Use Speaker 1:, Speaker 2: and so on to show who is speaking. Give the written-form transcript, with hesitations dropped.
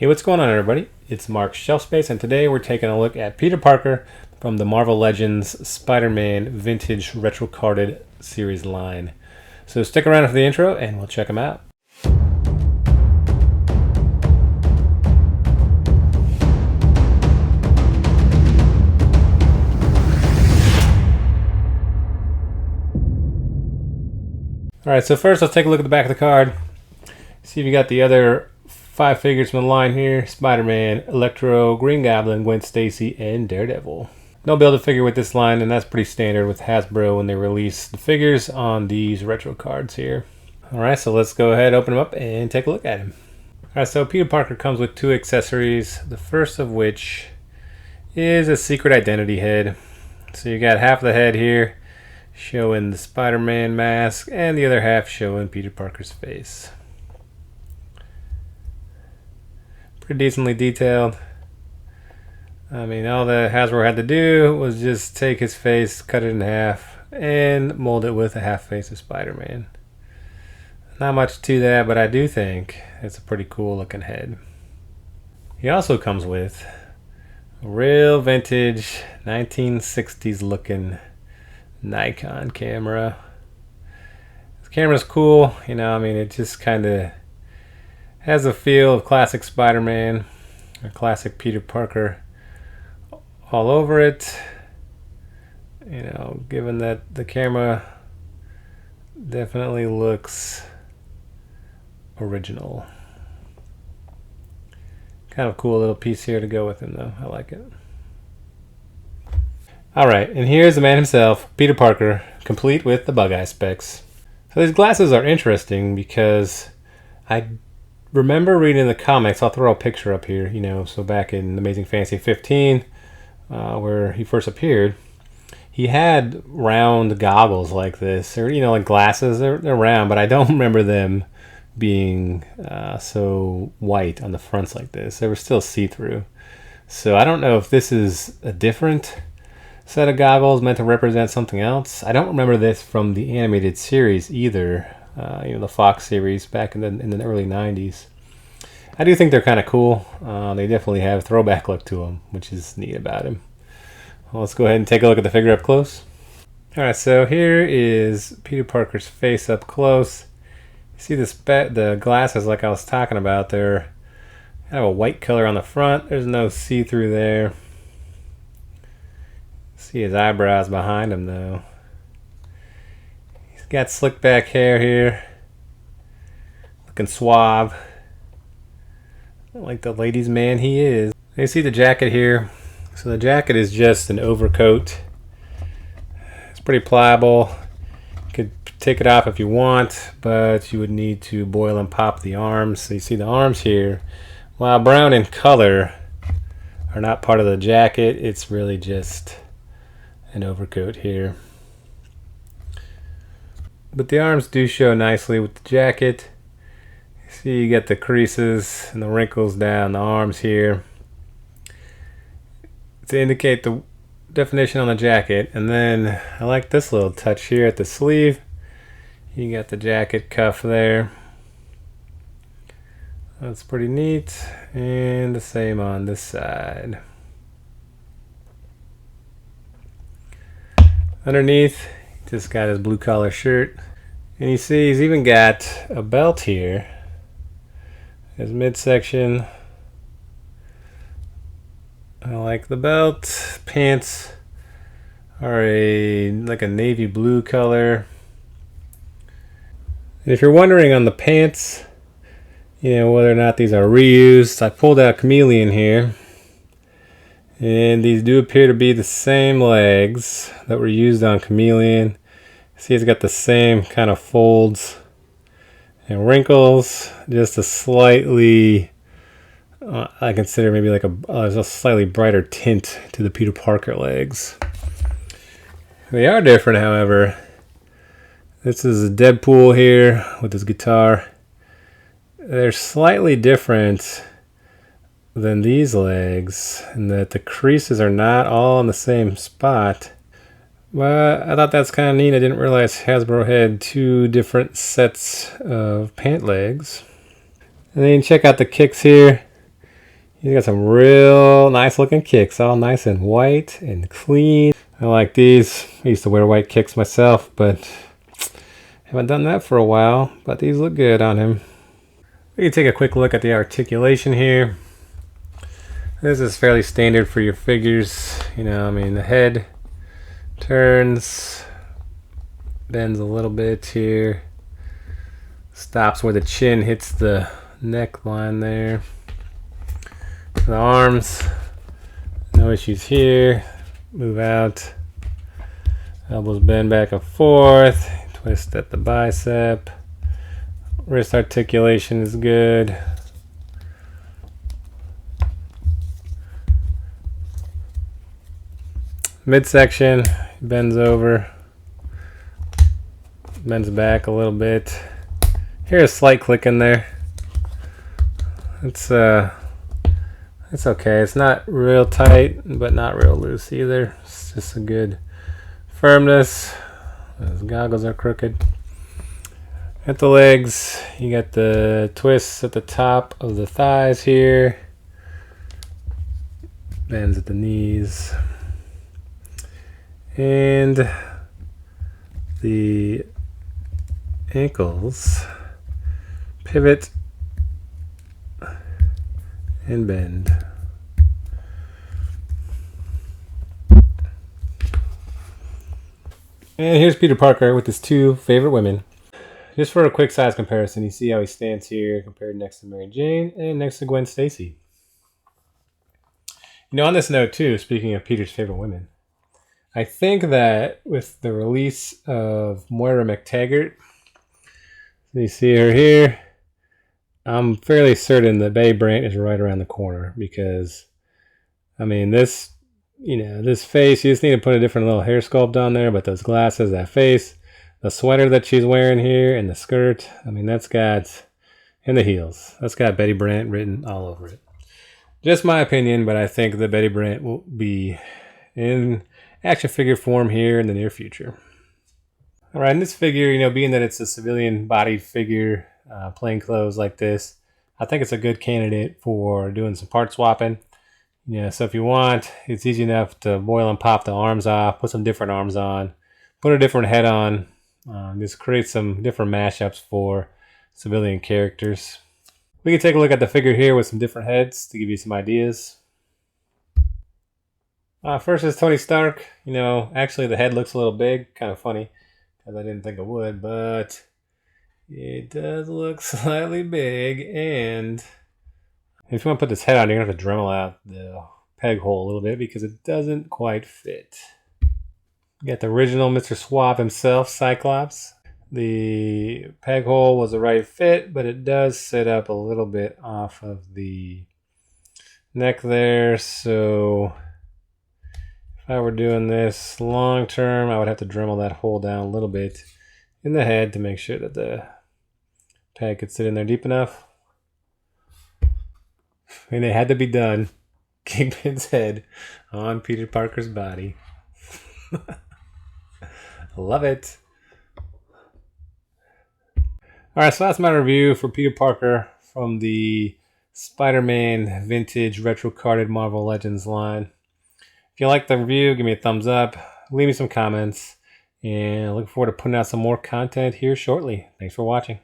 Speaker 1: Hey, what's going on, everybody? It's Mark Shelf Space, and today we're taking a look at Peter Parker from the Marvel Legends Spider-Man Vintage Retro Carded series line. So stick around for the intro and we'll check them out. Alright, so first let's take a look at the back of the card. See if you got the other 5 figures from the line here: Spider-Man, Electro, Green Goblin, Gwen Stacy, and Daredevil. No Build-A-Figure with this line, and that's pretty standard with Hasbro when they release the figures on these retro cards here. Alright, so let's go ahead, open them up, and take a look at him. Alright, so Peter Parker comes with 2 accessories, the first of which is a secret identity head. So you got half the head here showing the Spider-Man mask, and the other half showing Peter Parker's face. Pretty decently detailed. I mean, all that Hasbro had to do was just take his face, cut it in half, and mold it with a half face of Spider-Man. Not much to that, but I do think it's a pretty cool looking head. He also comes with a real vintage 1960s looking Nikon camera. This camera's cool, you know, I mean, it just kind of has a feel of classic Spider-Man or classic Peter Parker all over it. You know, given that the camera definitely looks original. Kind of cool little piece here to go with him though. I like it. Alright, and here's the man himself, Peter Parker, complete with the bug eye specs. So these glasses are interesting because I remember reading the comics. I'll throw a picture up here, you know, so back in Amazing Fantasy 15, where he first appeared, he had round goggles like this, or, you know, like glasses. They're round, but I don't remember them being so white on the fronts like this. They were still see-through. So I don't know if this is a different set of goggles meant to represent something else. I don't remember this from the animated series either. You know, the Fox series back in the early 90s. I do think they're kind of cool. They definitely have a throwback look to them, which is neat about him. Well, let's go ahead and take a look at the figure up close. Alright, so here is Peter Parker's face up close. You see the glasses like I was talking about. They're kind of a white color on the front. There's no see-through there. See his eyebrows behind him though. He's got slick back hair here. Looking suave. Like the ladies' man he is. You see the jacket here. So the jacket is just an overcoat. It's pretty pliable. You could take it off if you want, but you would need to boil and pop the arms. So you see the arms here, while brown in color, are not part of the jacket. It's really just an overcoat here. But the arms do show nicely with the jacket. See, you get the creases and the wrinkles down the arms here to indicate the definition on the jacket. And then I like this little touch here at the sleeve. You got the jacket cuff there. That's pretty neat. And the same on this side. Underneath, just got his blue collar shirt. And you see he's even got a belt here. His midsection. I like the belt. Pants are like a navy blue color. And if you're wondering on the pants, you know, whether or not these are reused, I pulled out Chameleon here. And these do appear to be the same legs that were used on Chameleon. See, it's got the same kind of folds and wrinkles, just a slightly, I consider maybe like a slightly brighter tint to the Peter Parker legs. They are different, however. This is a Deadpool here with his guitar. They're slightly different than these legs in that the creases are not all in the same spot. But I thought that's kind of neat. I didn't realize Hasbro had 2 different sets of pant legs. And then check out the kicks here. He's got some real nice looking kicks, all nice and white and clean. I like these. I used to wear white kicks myself, but haven't done that for a while. But these look good on him. We can take a quick look at the articulation here. This is fairly standard for your figures. You know, I mean, the head turns, bends a little bit here, stops where the chin hits the neckline there. The arms, no issues here. Move out. Elbows bend back and forth. Twist at the bicep. Wrist articulation is good. Midsection, bends over, bends back a little bit. Here's a slight click in there. It's okay. It's not real tight, but not real loose either. It's just a good firmness. Those goggles are crooked. At the legs, you got the twists at the top of the thighs here. Bends at the knees. And the ankles pivot and bend. And here's Peter Parker with his two favorite women. Just for a quick size comparison, you see how he stands here compared next to Mary Jane and next to Gwen Stacy. You know, on this note too, speaking of Peter's favorite women, I think that with the release of Moira McTaggart, so you see her here, I'm fairly certain that Betty Brant is right around the corner because, I mean, this, you know, this face, you just need to put a different little hair sculpt on there, but those glasses, that face, the sweater that she's wearing here, and the skirt, I mean, that's got, and the heels, that's got Betty Brant written all over it. Just my opinion, but I think that Betty Brant will be in action figure form here in the near future. All right, in this figure, you know, being that it's a civilian bodied figure, plain clothes like this, I think it's a good candidate for doing some part swapping. You know, so if you want, it's easy enough to boil and pop the arms off, put some different arms on, put a different head on, just create some different mashups for civilian characters. We can take a look at the figure here with some different heads to give you some ideas. First is Tony Stark. You know, actually the head looks a little big, kind of funny, because I didn't think it would, but it does look slightly big, and if you want to put this head on, you're going to have to Dremel out the peg hole a little bit because it doesn't quite fit. You got the original Mr. Swab himself, Cyclops. The peg hole was the right fit, but it does sit up a little bit off of the neck there, so if I were doing this long term, I would have to Dremel that hole down a little bit in the head to make sure that the peg could sit in there deep enough. And it had to be done. Kingpin's head on Peter Parker's body. Love it. Alright, so that's my review for Peter Parker from the Spider-Man Vintage Retro Carded Marvel Legends line. If you like the review, give me a thumbs up, leave me some comments, and I look forward to putting out some more content here shortly. Thanks for watching.